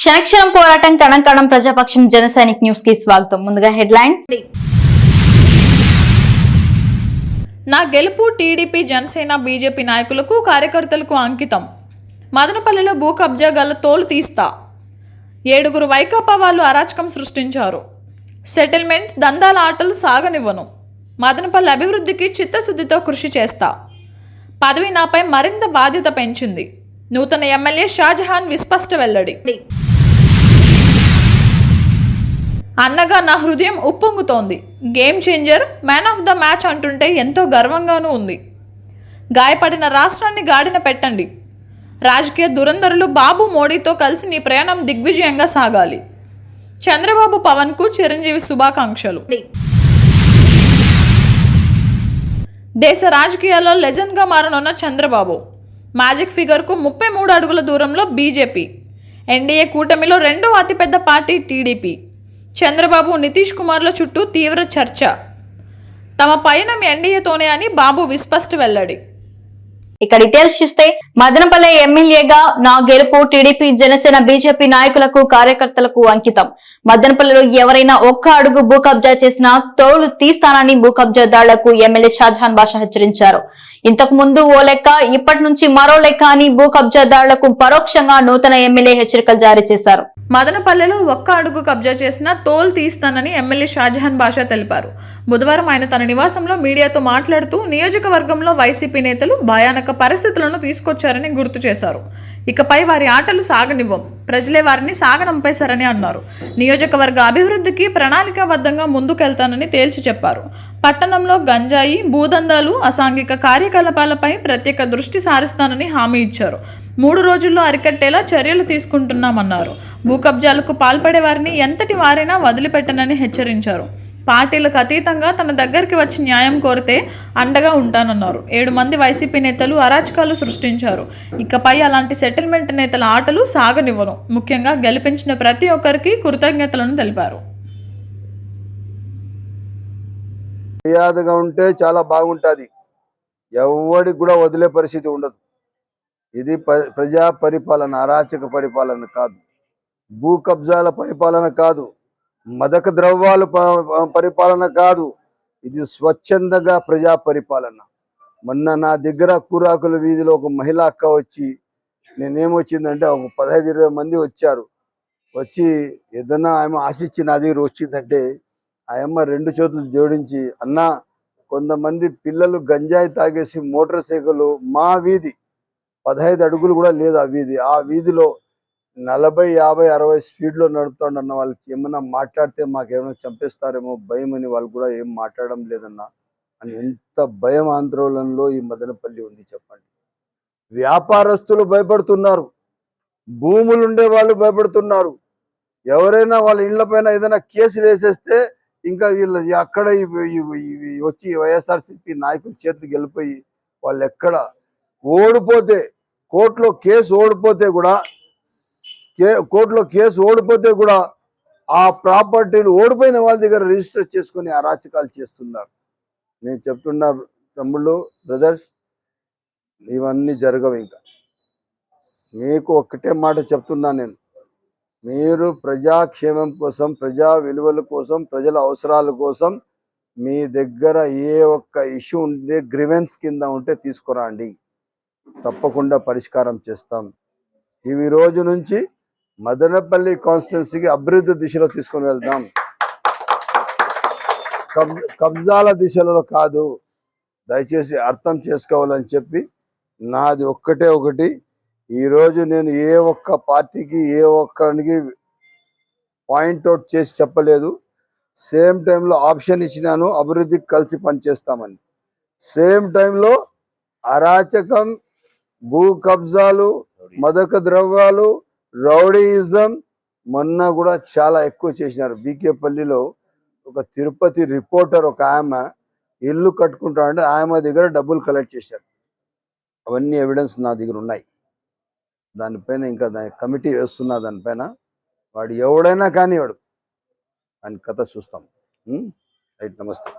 క్షణక్షణం పోరాటం కణం కణం ప్రజాపక్షం జనసైనిక్ న్యూస్ కి స్వాగతం. ముందుగా హెడ్లైన్స్. నా గెలుపు టీడీపీ జనసేన బీజేపీ నాయకులకు కార్యకర్తలకు అంకితం. మదనపల్లిలో భూ కబ్జా గల తోలు తీస్తా. 7 వైకాపా వాళ్ళు అరాచకం సృష్టించారు. సెటిల్మెంట్ దందాల ఆటలు సాగనివ్వను. మదనపల్లి అభివృద్ధికి చిత్తశుద్ధితో కృషి చేస్తా. పదవి నాపై మరింత బాధ్యత పెంచింది. నూతన ఎమ్మెల్యే షాజహాన్ విస్పష్ట వెల్లడి. అన్నగా నా హృదయం ఉప్పొంగుతోంది. Game changer, man of the match అంటుంటే ఎంతో గర్వంగానూ ఉంది. గాయపడిన రాష్ట్రాన్ని గాడిన పెట్టండి. రాజకీయ దురంధరులు బాబు మోడీతో కలిసి నీ ప్రయాణం దిగ్విజయంగా సాగాలి. చంద్రబాబు పవన్కు చిరంజీవి శుభాకాంక్షలు. దేశ రాజకీయాల్లో లెజెండ్గా మారనున్న చంద్రబాబు మ్యాజిక్ ఫిగర్కు 33 అడుగుల దూరంలో బీజేపీ. ఎన్డీఏ కూటమిలో రెండో అతిపెద్ద పార్టీ టీడీపీ. చంద్రబాబు నితీష్ కుమార్ల చుట్టూ తీవ్ర చర్చ. తమ పయనం ఎన్డీఏతోనే అని బాబు విస్పష్ట వెల్లడి. ఇక డీటెయిల్స్ చూస్తే, మదనపల్లి ఎమ్మెల్యేగా నా గెలుపు టీడీపీ జనసేన బీజేపీ నాయకులకు కార్యకర్తలకు అంకితం. మదనపల్లిలో ఎవరైనా ఒక్క అడుగు భూ కబ్జా చేసినా తోలు తీస్తానని భూ కబ్జాదారులకు ఎమ్మెల్యే షాజహాన్ బాషా హెచ్చరించారు. ఇంతకు ముందు ఓ లెక్క, ఇప్పటి నుంచి మరో లెక్క అని భూ కబ్జాదారులకు పరోక్షంగా నూతన ఎమ్మెల్యే హెచ్చరికలు జారీ చేశారు. మదనపల్లెలో ఒక్క అడుగు కబ్జా చేసినా తోలు తీస్తానని ఎమ్మెల్యే షాజహాన్ బాషా తెలిపారు. బుధవారం ఆయన తన నివాసంలో మీడియాతో మాట్లాడుతూ నియోజకవర్గంలో వైసీపీ నేతలు భయానక పరిస్థితులను తీసుకొచ్చారని గుర్తు చేశారు. ఇకపై వారి ఆటలు సాగనివ్వం, ప్రజలే వారిని సాగనంపేశారని అన్నారు. నియోజకవర్గ అభివృద్ధికి ప్రణాళికాబద్ధంగా ముందుకెళ్తానని తేల్చి చెప్పారు. పట్టణంలో గంజాయి, భూదందాలు, అసాంఘిక కార్యకలాపాలపై ప్రత్యేక దృష్టి సారిస్తానని హామీ ఇచ్చారు. 3 రోజుల్లో అరికట్టేలా చర్యలు తీసుకుంటున్నామన్నారు. భూ కబ్జాలకు పాల్పడే వారిని ఎంతటి వారైనా వదిలిపెట్టనని హెచ్చరించారు. పార్టీలకు అతీతంగా తన దగ్గరికి వచ్చి న్యాయం కోరితే అండగా ఉంటానన్నారు. 7 మంది వైసీపీ నేతలు అరాచకాలు సృష్టించారు. ఇకపై అలాంటి సెటిల్మెంట్ నేతల ఆటలు సాగనివ్వను. ముఖ్యంగా గెలిపించిన ప్రతి ఒక్కరికి కృతజ్ఞతలను తెలిపారు. మర్యాదగా ఉంటే చాలా బాగుంటుంది. ఎవరికి కూడా వదిలే పరిస్థితి ఉండదు. ఇది ప్రజా పరిపాలన, అరాచక పరిపాలన కాదు, భూ కబ్జాల పరిపాలన కాదు, మదక ద్రవ్యాల పరిపాలన కాదు. ఇది స్వచ్ఛందంగా ప్రజా పరిపాలన. మొన్న నా దగ్గర కూరాకుల వీధిలో ఒక మహిళా అక్క వచ్చి, నేనేమొచ్చిందంటే ఒక 15-20 మంది వచ్చారు. వచ్చి ఏదన్నా ఆమె ఆశించి నా దగ్గర వచ్చిందంటే ఆ అమ్మ 2 చేతులు జోడించి, అన్న కొంతమంది పిల్లలు గంజాయి తాగేసి మోటార్ సైకిల్ మా వీధి 15 అడుగులు కూడా లేదు ఆ వీధిలో 40, 50, 60 స్పీడ్లో నడుపుతాడన్న వాళ్ళకి ఏమన్నా మాట్లాడితే మాకేమైనా చంపేస్తారేమో భయం అని వాళ్ళు కూడా ఏం మాట్లాడడం లేదన్నా అని. ఎంత భయం ఆందోళనలో ఈ మదనపల్లి ఉంది చెప్పండి. వ్యాపారస్తులు భయపడుతున్నారు, భూములు ఉండే వాళ్ళు భయపడుతున్నారు. ఎవరైనా వాళ్ళ ఇళ్ల పైన ఏదైనా కేసులు వేసేస్తే ఇంకా వీళ్ళు అక్కడ వచ్చి వైఎస్ఆర్సీపీ నాయకుల చేతికి వెళ్ళిపోయి వాళ్ళు ఎక్కడ ఓడిపోతే కోర్టులో కేసు ఓడిపోతే కూడా ఆ ప్రాపర్టీలు ఓడిపోయిన వాళ్ళ దగ్గర రిజిస్టర్ చేసుకుని అరాచకాలు చేస్తున్నారు. నేను చెప్తున్నా తమ్ముళ్ళు, బ్రదర్స్, ఇవన్నీ జరగవు. ఇంకా మీకు ఒక్కటే మాట చెప్తున్నా నేను, మీరు ప్రజాక్షేమం కోసం, ప్రజా విలువల కోసం, ప్రజల అవసరాల కోసం మీ దగ్గర ఏ ఒక్క ఇష్యూ ఉంటే గ్రివెన్స్ కింద ఉంటే తీసుకురండి, తప్పకుండా పరిష్కారం చేస్తాం. ఈ రోజు నుంచి మదనపల్లి కాన్స్టిట్యున్సీకి అభివృద్ధి దిశలో తీసుకుని వెళ్దాం, కబ్జాల దిశలో కాదు. దయచేసి అర్థం చేసుకోవాలని చెప్పి నాది ఒకటి. ఈరోజు నేను ఏ ఒక్క పార్టీకి ఏ ఒక్కరికి పాయింట్అవుట్ చేసి చెప్పలేదు. సేమ్ టైంలో ఆప్షన్ ఇచ్చినాను, అభివృద్ధికి కలిసి పనిచేస్తామని. సేమ్ టైంలో అరాచకం, భూ కబ్జాలు, మదక ద్రవ్యాలు, రౌడీయిజం మొన్న కూడా చాలా ఎక్కువ చేసినారు. బీకేపల్లిలో ఒక తిరుపతి రిపోర్టర్ ఒక ఆమె ఇల్లు కట్టుకుంటా అంటే ఆమె దగ్గర డబ్బులు కలెక్ట్ చేశారు. అవన్నీ ఎవిడెన్స్ నా దగ్గర ఉన్నాయి. దానిపైన ఇంకా కమిటీ వేస్తున్నా. దానిపైన వాడు ఎవడైనా కానీ వాడు అని కథ చూస్తాం. రైట్, నమస్తే.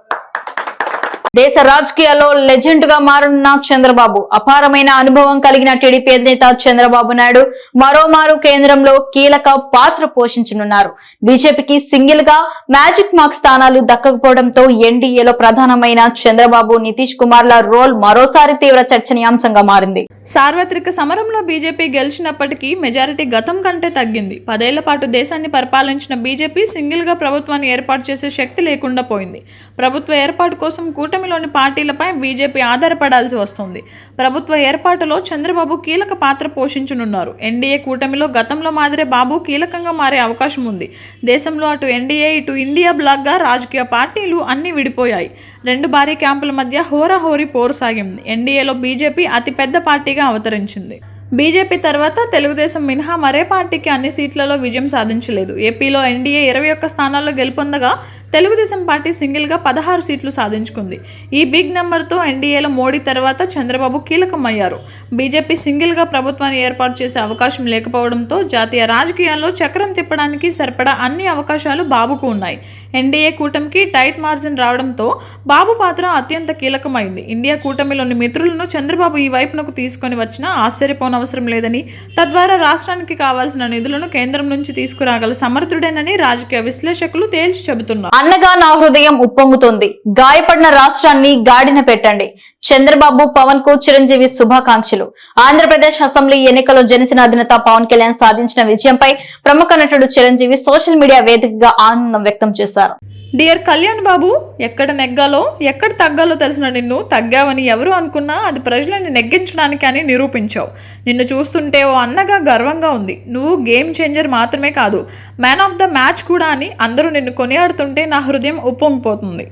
దేశ రాజకీయాల్లో లెజెండ్ గా మారనున్న చంద్రబాబు. అపారమైన అనుభవం కలిగిన టీడీపీ అధినేత చంద్రబాబు నాయుడు మరోమారు కేంద్రంలో కీలక పాత్ర పోషించనున్నారు. బీజేపీకి సింగిల్ గా మ్యాజిక్ మార్క్ స్థానాలు దక్కకపోవడంతో ఎన్డీఏలో ప్రధానమైన చంద్రబాబు, నితీష్ కుమార్ల రోల్ మరోసారి తీవ్ర చర్చనీయాంశంగా మారింది. సార్వత్రిక సమరంలో బీజేపీ గెలిచినప్పటికీ మెజారిటీ గతం కంటే తగ్గింది. 10 ఏళ్ల పాటు దేశాన్ని పరిపాలించిన బీజేపీ సింగిల్ గా ప్రభుత్వాన్ని ఏర్పాటు చేసే శక్తి లేకుండా పోయింది. ప్రభుత్వ ఏర్పాటు కోసం కూటమిలోని పార్టీలపై బీజేపీ ఆధారపడాల్సి వస్తుంది. ప్రభుత్వ ఏర్పాటులో చంద్రబాబు కీలక పాత్ర పోషించనున్నారు. ఎన్డీఏ కూటమిలో గతంలో మాదిరే బాబు కీలకంగా మారే అవకాశం ఉంది. దేశంలో అటు ఎన్డీఏ ఇటు ఇండియా బ్లాక్ గా రాజకీయ పార్టీలు అన్ని విడిపోయాయి. 2 భారీ క్యాంపుల మధ్య హోరాహోరీ పోరు సాగింది. ఎన్డీఏలో బీజేపీ అతిపెద్ద పార్టీగా అవతరించింది. బీజేపీ తర్వాత తెలుగుదేశం మినహా మరే పార్టీకి అన్ని సీట్లలో విజయం సాధించలేదు. ఏపీలో ఎన్డీఏ 21 స్థానాల్లో గెలుపొందగా తెలుగుదేశం పార్టీ సింగిల్గా 16 సీట్లు సాధించుకుంది. ఈ బిగ్ నెంబర్తో ఎన్డీఏలో మోడీ తర్వాత చంద్రబాబు కీలకమయ్యారు. బీజేపీ సింగిల్గా ప్రభుత్వాన్ని ఏర్పాటు చేసే అవకాశం లేకపోవడంతో జాతీయ రాజకీయాల్లో చక్రం తిప్పడానికి సరిపడా అన్ని అవకాశాలు బాబుకు ఉన్నాయి. ఎన్డీఏ కూటమికి టైట్ మార్జిన్ రావడంతో బాబు పాత్ర అత్యంత కీలకమైంది. ఇండియా కూటమిలోని మిత్రులను చంద్రబాబు ఈ వైపునకు తీసుకొని వచ్చినా ఆశ్చర్యపోనవసరం లేదని, తద్వారా రాష్ట్రానికి కావాల్సిన నిధులను కేంద్రం నుంచి తీసుకురాగల సమర్థుడేనని రాజకీయ విశ్లేషకులు తేల్చి చెబుతున్నారు. అన్నగా నా హృదయం ఉప్పొంగుతోంది. గాయపడిన రాష్ట్రాన్ని గాడిన పెట్టండి. చంద్రబాబు, పవన్ కు చిరంజీవి శుభాకాంక్షలు. ఆంధ్రప్రదేశ్ అసెంబ్లీ ఎన్నికల్లో జనసేన అధినేత పవన్ కళ్యాణ్ సాధించిన విజయంపై ప్రముఖ నటుడు చిరంజీవి సోషల్ మీడియా వేదికగా ఆనందం వ్యక్తం చేశారు. డియర్ కళ్యాణ్ బాబు, ఎక్కడ నెగ్గాలో ఎక్కడ తగ్గాలో తెలిసిన నిన్ను తగ్గావని ఎవరు అనుకున్నా అది ప్రజలని నెగ్గించడానికి అని నిరూపించావు. నిన్ను చూస్తుంటే ఓ అన్నగా గర్వంగా ఉంది. నువ్వు గేమ్ చేంజర్ మాత్రమే కాదు, మ్యాన్ ఆఫ్ ద మ్యాచ్ కూడా అని అందరూ నిన్ను కొనియాడుతుంటే నా హృదయం ఉప్పొంగిపోతుంది.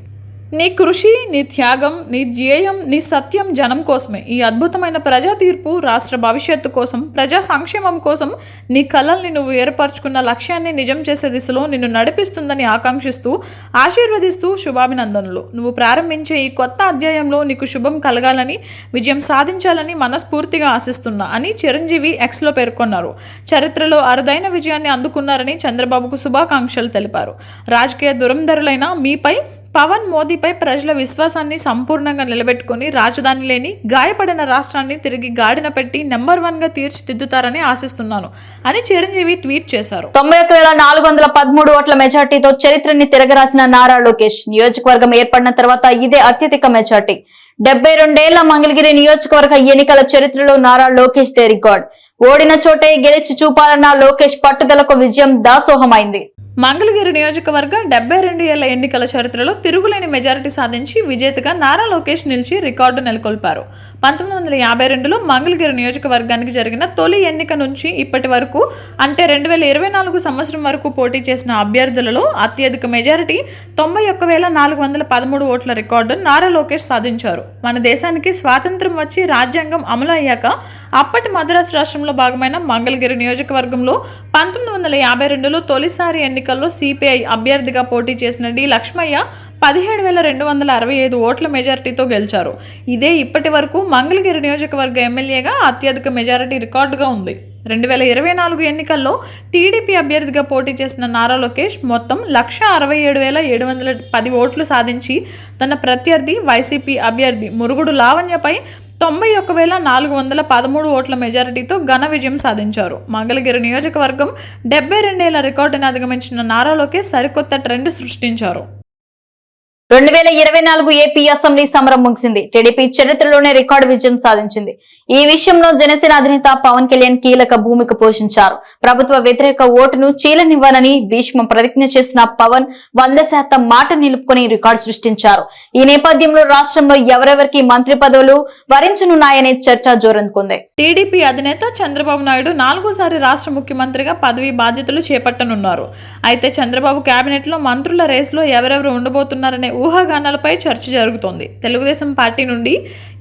నీ కృషి, నీ త్యాగం, నీ ధ్యేయం, నీ సత్యం జనం కోసమే. ఈ అద్భుతమైన ప్రజా తీర్పు రాష్ట్ర భవిష్యత్తు కోసం, ప్రజా సంక్షేమం కోసం నీ కలల్ని నువ్వు ఏర్పరచుకున్న లక్ష్యాన్ని నిజం చేసే దిశలో నిన్ను నడిపిస్తుందని ఆకాంక్షిస్తూ, ఆశీర్వదిస్తూ శుభాభినందనలు. నువ్వు ప్రారంభించే ఈ కొత్త అధ్యాయంలో నీకు శుభం కలగాలని, విజయం సాధించాలని మనస్ఫూర్తిగా ఆశిస్తున్నా అని చిరంజీవి ఎక్స్లో పేర్కొన్నారు. చరిత్రలో అరుదైన విజయాన్ని అందుకున్నారని చంద్రబాబుకు శుభాకాంక్షలు తెలిపారు. రాజకీయ దురంధరులైన మీపై, పవన్, మోదీపై ప్రజల విశ్వాసాన్ని సంపూర్ణంగా నిలబెట్టుకుని రాజధాని లేని గాయపడిన రాష్ట్రాన్ని తిరిగి గాడిన పెట్టి నెంబర్ 1 గా తీర్చిదిద్దుతారని ఆశిస్తున్నాను అని చిరంజీవి ట్వీట్ చేశారు. 91,413 ఓట్ల మెజార్టీతో చరిత్రని తిరగరాసిన నారా లోకేష్. నియోజకవర్గం ఏర్పడిన తర్వాత ఇదే అత్యధిక మెజార్టీ. 72 ఏళ్ల మంగళగిరి నియోజకవర్గ ఎన్నికల చరిత్రలో నారా లోకేష్ దే రికార్డ్. ఓడిన చోటే గెలిచి చూపాలన్న లోకేష్ పట్టుదలకు విజయం దాసోహమైంది. మంగళగిరి నియోజకవర్గ 72 ఏళ్ల ఎన్నికల చరిత్రలో తిరుగులేని మెజారిటీ సాధించి విజేతగా నారా లోకేష్ నిలిచి రికార్డు నెలకొల్పారు. 1952లో మంగళగిరి నియోజకవర్గానికి జరిగిన తొలి ఎన్నిక నుంచి ఇప్పటి వరకు అంటే 2024 సంవత్సరం వరకు పోటీ చేసిన అభ్యర్థులలో అత్యధిక మెజారిటీ 91,413 ఓట్ల రికార్డు నారా లోకేష్ సాధించారు. మన దేశానికి స్వాతంత్రం వచ్చి రాజ్యాంగం అమలు అయ్యాక అప్పటి మద్రాసు రాష్ట్రంలో భాగమైన మంగళగిరి నియోజకవర్గంలో 1952లో తొలిసారి ఎన్నికల్లో సిపిఐ అభ్యర్థిగా పోటీ చేసిన డి లక్ష్మయ్య 17,265 ఓట్ల మెజారిటీతో గెలిచారు. ఇదే ఇప్పటి వరకు మంగళగిరి నియోజకవర్గ ఎమ్మెల్యేగా అత్యధిక మెజారిటీ రికార్డుగా ఉంది. 2024 ఎన్నికల్లో టీడీపీ అభ్యర్థిగా పోటీ చేసిన నారా లోకేష్ మొత్తం 167,710 ఓట్లు సాధించి తన ప్రత్యర్థి వైసీపీ అభ్యర్థి మురుగుడు లావణ్యపై 91,413 ఓట్ల మెజారిటీతో ఘన విజయం సాధించారు. మంగళగిరి నియోజకవర్గం 72 ఏళ్ల రికార్డును అధిగమించిన నారా లోకేష్ సరికొత్త ట్రెండ్ సృష్టించారు. 2024 ఏపీ అసెంబ్లీ సమరం ముగిసింది. టీడీపీ చరిత్రలోనే రికార్డు విజయం సాధించింది. ఈ విషయంలో జనసేన అధినేత పవన్ కళ్యాణ్ కీలక భూమిక పోషించారు. ప్రభుత్వ వ్యతిరేక ఓటును చీలనివ్వనని భీష్మ ప్రతిజ్ఞ చేసిన పవన్ 100% మాట నిలుపుకొని రికార్డు సృష్టించారు. ఈ నేపథ్యంలో రాష్ట్రంలో ఎవరెవరికి మంత్రి పదవులు వరించనున్నాయనే చర్చ జోరందుకుంది. టీడీపీ అధినేత చంద్రబాబు నాయుడు 4వ సారి రాష్ట్ర ముఖ్యమంత్రిగా పదవి బాధ్యతలు చేపట్టనున్నారు. అయితే చంద్రబాబు కేబినెట్ లో మంత్రుల రేసులో ఎవరెవరు ఉండబోతున్నారనే ఊహాగానాలపై చర్చ జరుగుతోంది. తెలుగుదేశం పార్టీ నుండి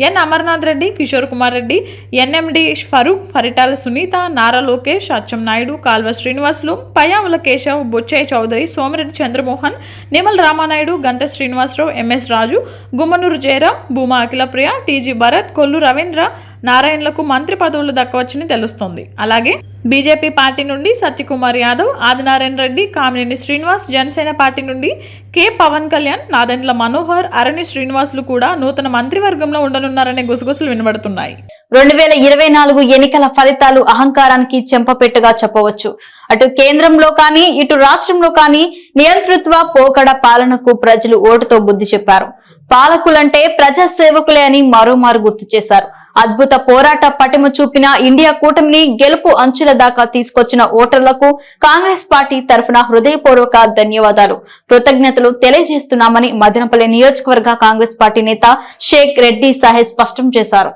ఎన్ అమర్నాథ్ రెడ్డి, కిషోర్ కుమార్ రెడ్డి, ఎన్ఎండి ఫరూక్, పరిటాల సునీత, నారా లోకేష్, అచ్చెం నాయుడు, కాల్వ శ్రీనివాసులు, పయ్యావుల కేశవ్, బొచ్చయ్య చౌదరి, సోమిరెడ్డి చంద్రమోహన్, నిమల్ రామానాయుడు, గంట శ్రీనివాసరావు, ఎంఎస్ రాజు, గుమ్మనూరు జయరాం, భూమా అఖిలప్రియ, టీజీ భరత్, కొల్లు రవీంద్ర, నారాయణలకు మంత్రి పదవులు దక్కవచ్చని తెలుస్తోంది. అలాగే బీజేపీ పార్టీ నుండి సత్యకుమార్ యాదవ్, ఆదినారాయణ రెడ్డి, కామినేని శ్రీనివాస్, జనసేన పార్టీ నుండి కె పవన్ కళ్యాణ్, నాదెండ్ల మనోహర్, అరణి శ్రీనివాసులు కూడా నూతన మంత్రివర్గంలో ఉండనున్నారనే గుసగుసలు వినబడుతున్నాయి. 2024 ఎన్నికల ఫలితాలు అహంకారానికి చెంపపెట్టుగా చెప్పవచ్చు. అటు కేంద్రంలో కానీ ఇటు రాష్ట్రంలో కానీ నియంతృత్వ పోకడ పాలనకు ప్రజలు ఓటుతో బుద్ధి చెప్పారు. పాలకులంటే ప్రజా సేవకులే అని మరోమారు గుర్తు చేశారు. అద్భుత పోరాట పటిమ చూపిన ఇండియా కూటమిని గెలుపు అంచుల దాకా తీసుకొచ్చిన ఓటర్లకు కాంగ్రెస్ పార్టీ తరఫున హృదయపూర్వక ధన్యవాదాలు, కృతజ్ఞతలు తెలియజేస్తున్నామని మదనపల్లి నియోజకవర్గ కాంగ్రెస్ పార్టీ నేత షేక్ రెడ్డి సాహెబ్ స్పష్టం చేశారు.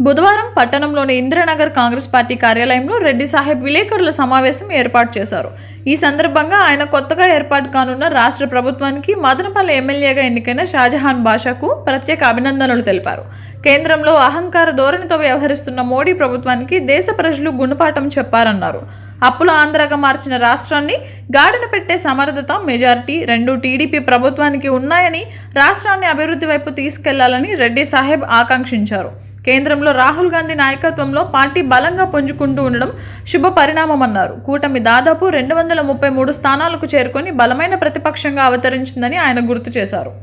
బుధవారం పట్టణంలోని ఇంద్రనగర్ కాంగ్రెస్ పార్టీ కార్యాలయంలో రెడ్డి సాహెబ్ విలేకరుల సమావేశం ఏర్పాటు చేశారు. ఈ సందర్భంగా ఆయన కొత్తగా ఏర్పాటు కానున్న రాష్ట్ర ప్రభుత్వానికి మదనపల్లి ఎమ్మెల్యేగా ఎన్నికైన షాజహాన్ బాషాకు ప్రత్యేక అభినందనలు తెలిపారు. కేంద్రంలో అహంకార ధోరణితో వ్యవహరిస్తున్న మోడీ ప్రభుత్వానికి దేశ ప్రజలు గుణపాఠం చెప్పారన్నారు. అప్పుల ఆంధ్రాగా మార్చిన రాష్ట్రాన్ని గాడిన పెట్టే సమర్థత, మెజారిటీ రెండు టీడీపీ ప్రభుత్వానికి ఉన్నాయని రాష్ట్రాన్ని అభివృద్ధి వైపు తీసుకెళ్లాలని రెడ్డి సాహెబ్ ఆకాంక్షించారు. కేంద్రంలో రాహుల్ గాంధీ నాయకత్వంలో పార్టీ బలంగా పుంజుకుంటూ ఉండడం శుభ పరిణామమన్నారు. కూటమి దాదాపు 233 స్థానాలకు చేరుకొని బలమైన ప్రతిపక్షంగా అవతరించిందని ఆయన గుర్తు చేశారు.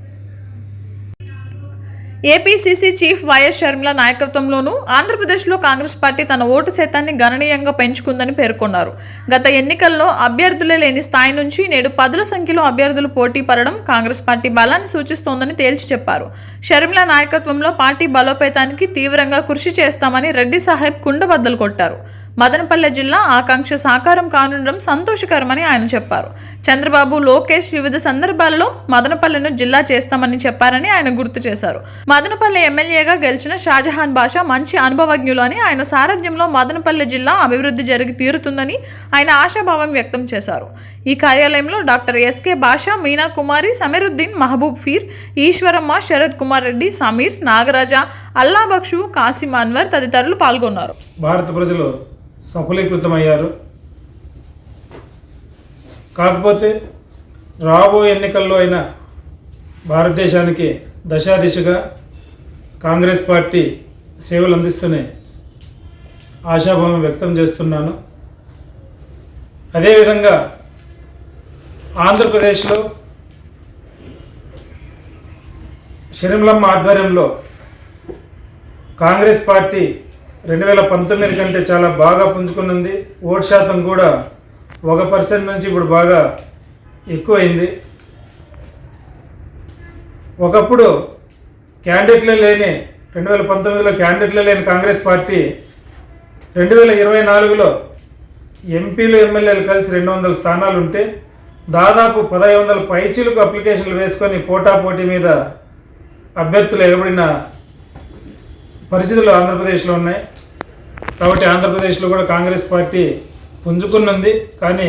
ఏపీసీసీ చీఫ్ వైఎస్ షర్మిల నాయకత్వంలోనూ ఆంధ్రప్రదేశ్లో కాంగ్రెస్ పార్టీ తన ఓటు శాతాన్ని గణనీయంగా పెంచుకుందని పేర్కొన్నారు. గత ఎన్నికల్లో అభ్యర్థులే లేని స్థాయి నుంచి నేడు 10ల సంఖ్యలో అభ్యర్థులు పోటీ పడడం కాంగ్రెస్ పార్టీ బలాన్ని సూచిస్తోందని తేల్చి చెప్పారు. షర్మిల నాయకత్వంలో పార్టీ బలోపేతానికి తీవ్రంగా కృషి చేస్తామని రెడ్డి సాహెబ్ కుండబద్దలు కొట్టారు. మదనపల్లె జిల్లా ఆకాంక్ష సాకారం కానుండడం సంతోషకరమని ఆయన చెప్పారు. చంద్రబాబు, లోకేష్ వివిధ సందర్భాల్లో మదనపల్లెను జిల్లా చేస్తామని చెప్పారని ఆయన గుర్తు చేశారు. మదనపల్లె ఎమ్మెల్యేగా గెలిచిన షాజహాన్ బాషా మంచి అనుభవజ్ఞులు అని, ఆయన సారథ్యంలో మదనపల్లె జిల్లా అభివృద్ధి జరిగి తీరుతుందని ఆయన ఆశాభావం వ్యక్తం చేశారు. ఈ కార్యాలయంలో డాక్టర్ ఎస్కే బాషా, మీనా కుమారి, సమీరుద్దీన్, మహబూబ్ ఫీర్, ఈశ్వరమ్మ, శరత్ కుమార్ రెడ్డి, సమీర్, నాగరాజ, అల్లా బక్షు, కాసిం అన్వర్ తదితరులు పాల్గొన్నారు. భారత ప్రజలు సఫలీకృతమయ్యారు. కాకపోతే రాబోయే ఎన్నికల్లో అయినా భారతదేశానికి దశాదిశగా కాంగ్రెస్ పార్టీ సేవలు అందిస్తూనే ఆశాభావం వ్యక్తం చేస్తున్నాను. అదేవిధంగా ఆంధ్రప్రదేశ్లో షర్మిలమ్మ ఆధ్వర్యంలో కాంగ్రెస్ పార్టీ 2019 కంటే చాలా బాగా పుంజుకున్నది. ఓటు శాతం కూడా 1% నుంచి ఇప్పుడు బాగా ఎక్కువైంది. ఒకప్పుడు క్యాండిడేట్లే లేని 2019లో క్యాండిడేట్లే లేని కాంగ్రెస్ పార్టీ 2024లో ఎంపీలు, ఎమ్మెల్యేలు కలిసి 200 స్థానాలు ఉంటే దాదాపు 1500 పైచీలకు అప్లికేషన్లు వేసుకొని పోటాపోటీ మీద అభ్యర్థులు ఎగబడిన పరిస్థితులు ఆంధ్రప్రదేశ్లో ఉన్నాయి. కాబట్టి ఆంధ్రప్రదేశ్లో కూడా కాంగ్రెస్ పార్టీ పుంజుకున్నది, కానీ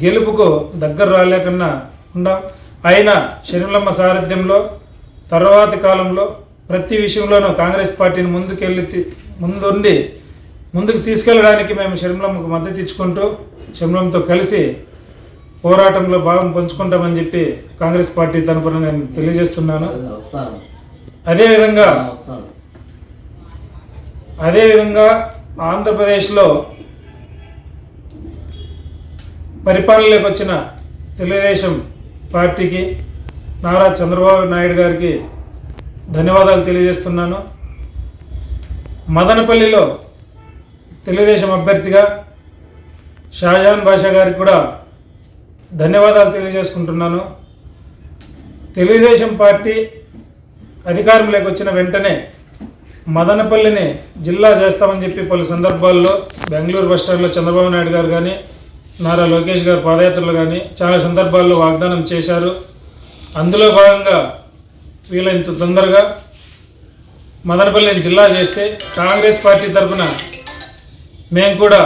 గెలుపుకు దగ్గర రాలేకన్నా ఉండం. అయినా షర్మిలమ్మ సారథ్యంలో తర్వాతి కాలంలో ప్రతి విషయంలోనూ కాంగ్రెస్ పార్టీని ముందుకు తీసుకెళ్ళడానికి మేము షర్మిలమ్మకు మద్దతు ఇచ్చుకుంటూ షర్మిలమ్మతో కలిసి పోరాటంలో భాగం పంచుకుంటామని చెప్పి కాంగ్రెస్ పార్టీ తరపున నేను తెలియజేస్తున్నాను. అదేవిధంగా ఆంధ్రప్రదేశ్లో పరిపాలనలోకి వచ్చిన తెలుగుదేశం పార్టీకి, నారా చంద్రబాబు నాయుడు గారికి ధన్యవాదాలు తెలియజేస్తున్నాను. మదనపల్లిలో తెలుగుదేశం అభ్యర్థిగా షాజహాన్ బాషా గారికి కూడా ధన్యవాదాలు తెలియజేసుకుంటున్నాను. తెలుగుదేశం పార్టీ అధికారంలోకి వచ్చిన వెంటనే మదనపల్లిని జిల్లా చేస్తామని చెప్పి పలు సందర్భాల్లో బెంగళూరు బస్టాండ్లో చంద్రబాబు నాయుడు గారు కానీ, నారా లోకేష్ గారు పాదయాత్రలు కానీ చాలా సందర్భాల్లో వాగ్దానం చేశారు. అందులో భాగంగా వీళ్ళంత తొందరగా మదనపల్లిని జిల్లా చేస్తే కాంగ్రెస్ పార్టీ తరఫున మేము కూడా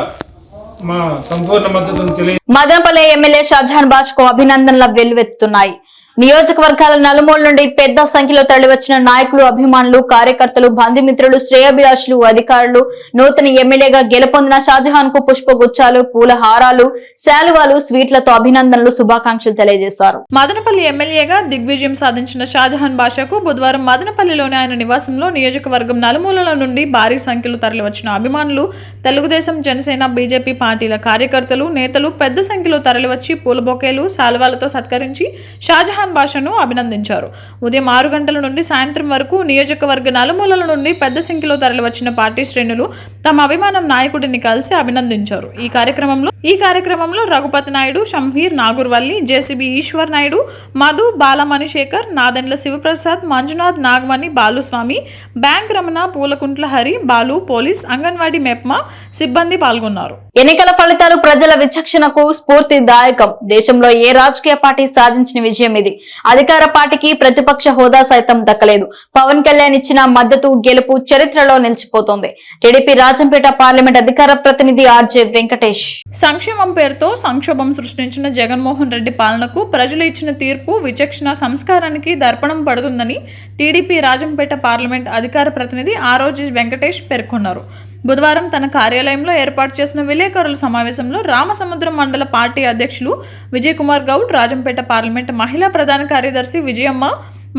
మా సంపూర్ణ మద్దతును మదనపల్లి ఎమ్మెల్యే షాజహాన్ బాషాకు అభినందనల వెల్లువెత్తుతున్నాయి. నియోజకవర్గాల నలుమూల నుండి పెద్ద సంఖ్యలో తరలివచ్చిన నాయకులు, అభిమానులు, కార్యకర్తలు, బంధుమిత్రులు, శ్రేయోభిలాషులు, అధికారులు నూతన ఎమ్మెల్యేగా గెలుపొందిన షాజహాన్ కు పుష్పగుచ్చాలు, పూల హారాలు, శాలువాలు, స్వీట్లతో అభినందనలు, శుభాకాంక్షలు తెలియజేశారు. మదనపల్లి ఎమ్మెల్యేగా దిగ్విజయం సాధించిన షాజహాన్ బాషాకు బుధవారం మదనపల్లిలోని ఆయన నివాసంలో నియోజకవర్గం నలుమూలల నుండి భారీ సంఖ్యలో తరలివచ్చిన అభిమానులు, తెలుగుదేశం, జనసేన, బీజేపీ పార్టీల కార్యకర్తలు, నేతలు పెద్ద సంఖ్యలో తరలివచ్చి పూల బొకేలు, శాలువాలతో సత్కరించి షాజహాన్ బాషాను అభినందించారు. ఉదయం 6 గంటల నుండి సాయంత్రం వరకు నియోజకవర్గ నలుమూలల నుండి పెద్ద సంఖ్యలో తరలివచ్చిన పార్టీ శ్రేణులు తమ అభిమానం నాయకుడిని కలిసి అభినందించారు. ఈ కార్యక్రమంలో Raghupathi Naidu, Shamheer, Nagurvalli, JCB Eshwar Naidu, Madhu, Balamanisekhar, Nadendla Sivaprasad, Manjunath, Nagamani, Baluswamy, bank Ramana, Poolakuntla Hari, Balu, police, anganwadi MEPMA సిబ్బంది పాల్గొన్నారు. ఎన్నికల ఫలితాలు ప్రజల విచక్షణకు స్ఫూర్తిదాయకం. దేశంలో ఏ రాజకీయ పార్టీ సాధించిన విజయం ఇది. అధికార పార్టీకి ప్రతిపక్ష హోదా సైతం దక్కలేదు. పవన్ కళ్యాణ్ ఇచ్చిన మద్దతు, గెలుపు చరిత్రలో నిలిచిపోతోంది. టీడీపీ రాజంపేట పార్లమెంట్ అధికార ప్రతినిధి ఆర్జే వెంకటేష్. సంక్షేమం పేరుతో సంక్షోభం సృష్టించిన జగన్మోహన్ రెడ్డి పాలనకు ప్రజలు ఇచ్చిన తీర్పు విచక్షణ, సంస్కారానికి దర్పణం పడుతుందని టీడీపీ రాజంపేట పార్లమెంట్ అధికార ప్రతినిధి ఆర్జే వెంకటేష్ పేర్కొన్నారు. బుధవారం తన కార్యాలయంలో ఏర్పాటు చేసిన విలేకరుల సమావేశంలో రామసముద్రం మండల పార్టీ అధ్యక్షులు విజయ్ కుమార్ గౌడ్, రాజంపేట పార్లమెంట్ మహిళా ప్రధాన కార్యదర్శి విజయమ్మ,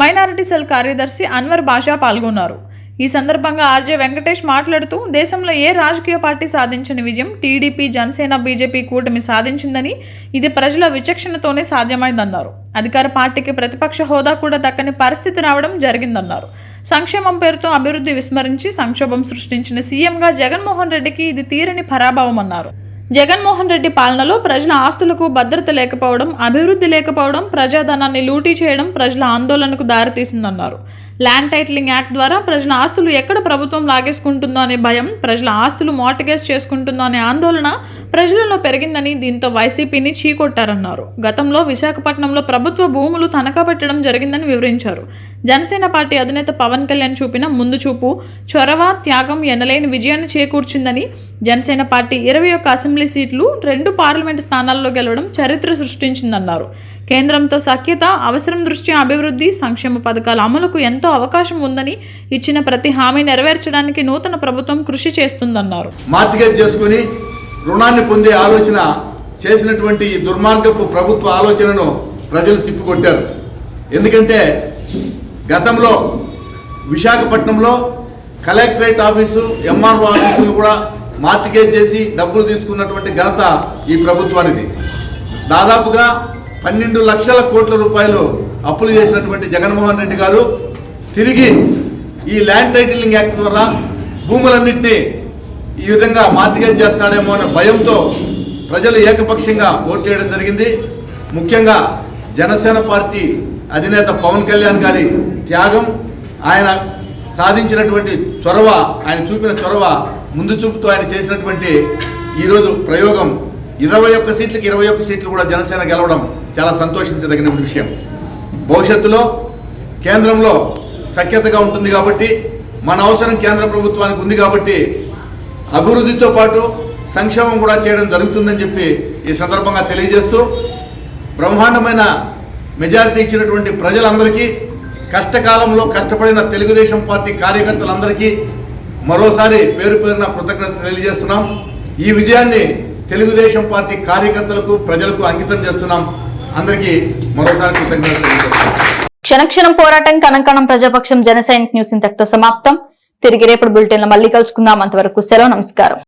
మైనారిటీ సెల్ కార్యదర్శి అన్వర్ బాషా పాల్గొన్నారు. ఈ సందర్భంగా ఆర్జే వెంకటేష్ మాట్లాడుతూ దేశంలో ఏ రాజకీయ పార్టీ సాధించిన విజయం టీడీపీ, జనసేన, బీజేపీ కూటమి సాధించిందని, ఇది ప్రజల విచక్షణతోనే సాధ్యమైందన్నారు. అధికార పార్టీకి ప్రతిపక్ష హోదా కూడా దక్కని పరిస్థితి రావడం జరిగిందన్నారు. సంక్షేమం పేరుతో అభివృద్ధి విస్మరించి సంక్షోభం సృష్టించిన సీఎంగా జగన్మోహన్ రెడ్డికి ఇది తీరని పరాభవమన్నారు. జగన్మోహన్ రెడ్డి పాలనలో ప్రజల ఆస్తులకు భద్రత లేకపోవడం, అభివృద్ధి లేకపోవడం, ప్రజాధనాన్ని లూటీ చేయడం ప్రజల ఆందోళనకు దారితీసిందన్నారు. ల్యాండ్ టైటిలింగ్ యాక్ట్ ద్వారా ప్రజల ఆస్తులు ఎక్కడ ప్రభుత్వం లాగేసుకుంటుందో అనే భయం, ప్రజల ఆస్తులు మార్టిగేజ్ చేసుకుంటుందో అనే ఆందోళన ప్రజలలో పెరిగిందని, దీంతో వైసీపీని చీకొట్టారన్నారు. గతంలో విశాఖపట్నంలో ప్రభుత్వ భూములు తనఖా పెట్టడం జరిగిందని వివరించారు. జనసేన పార్టీ అధినేత పవన్ కళ్యాణ్ చూపిన ముందు చూపు, చొరవ, త్యాగం ఎనలేని విజయాన్ని చేకూర్చిందని, జనసేన పార్టీ 21 అసెంబ్లీ సీట్లు, 2 పార్లమెంటు స్థానాల్లో గెలవడం చరిత్ర సృష్టించిందన్నారు. కేంద్రంతో సఖ్యత, అవసరం దృష్ట్యా అభివృద్ధి, సంక్షేమ పథకాల అమలుకు ఎంతో అవకాశం ఉందని, ఇచ్చిన ప్రతి హామీ నెరవేర్చడానికి నూతన ప్రభుత్వం కృషి చేస్తుందన్నారు. మార్టిగేజ్ చేసుకుని రుణాన్ని పొందే ఆలోచన చేసినటువంటి ఈ దుర్మార్గపు ప్రభుత్వ ఆలోచనను ప్రజలు తిప్పికొట్టారు. ఎందుకంటే గతంలో విశాఖపట్నంలో కలెక్టరేట్ ఆఫీసు, ఎంఆర్ఓ ఆఫీసులు కూడా మార్టిగేజ్ చేసి డబ్బులు తీసుకున్నటువంటి ఘనత ఈ ప్రభుత్వానికి. దాదాపుగా 12 లక్షల కోట్ల రూపాయలు అప్పులు చేసినటువంటి జగన్మోహన్ రెడ్డి గారు తిరిగి ఈ ల్యాండ్ టైటిలింగ్ యాక్ట్ ద్వారా భూములన్నింటినీ ఈ విధంగా మార్టిగేజ్ చేస్తాడేమో అనే భయంతో ప్రజలు ఏకపక్షంగా ఓట్లేయడం జరిగింది. ముఖ్యంగా జనసేన పార్టీ అధినేత పవన్ కళ్యాణ్ గారి త్యాగం, ఆయన సాధించినటువంటి చొరవ, ఆయన చూపిన చొరవ, ముందు చూపుతో ఆయన చేసినటువంటి ఈరోజు ప్రయోగం 21 సీట్లకి 21 సీట్లు కూడా జనసేన గెలవడం చాలా సంతోషించదగిన విషయం. భవిష్యత్తులో కేంద్రంలో సఖ్యతగా ఉంటుంది కాబట్టి, మన అవసరం కేంద్ర ప్రభుత్వానికి ఉంది కాబట్టి అభివృద్ధితో పాటు సంక్షేమం కూడా చేయడం జరుగుతుందని చెప్పి ఈ సందర్భంగా తెలియజేస్తూ, బ్రహ్మాండమైన మెజారిటీ ఇచ్చినటువంటి ప్రజలందరికీ, కష్టకాలంలో కష్టపడిన తెలుగుదేశం పార్టీ కార్యకర్తలందరికీ మరోసారి పేరు పేరున కృతజ్ఞత తెలియజేస్తున్నాం. ఈ విజయాన్ని తెలుగుదేశం పార్టీ కార్యకర్తలకు, ప్రజలకు అంకితం చేస్తున్నాం. అందరికీ మరోసారి కృతజ్ఞతలు తెలియజేస్తున్నాం. క్షణక్షణం పోరాటం, కణకణం ప్రజాపక్షం. జన సైనిక్ న్యూస్ ఇంతటితో సమాప్తం. తిరిగి రేపటి బులెటిన్ లో మళ్ళీ కలుసుకుందాం. అంతవరకు సెలవు, నమస్కారం.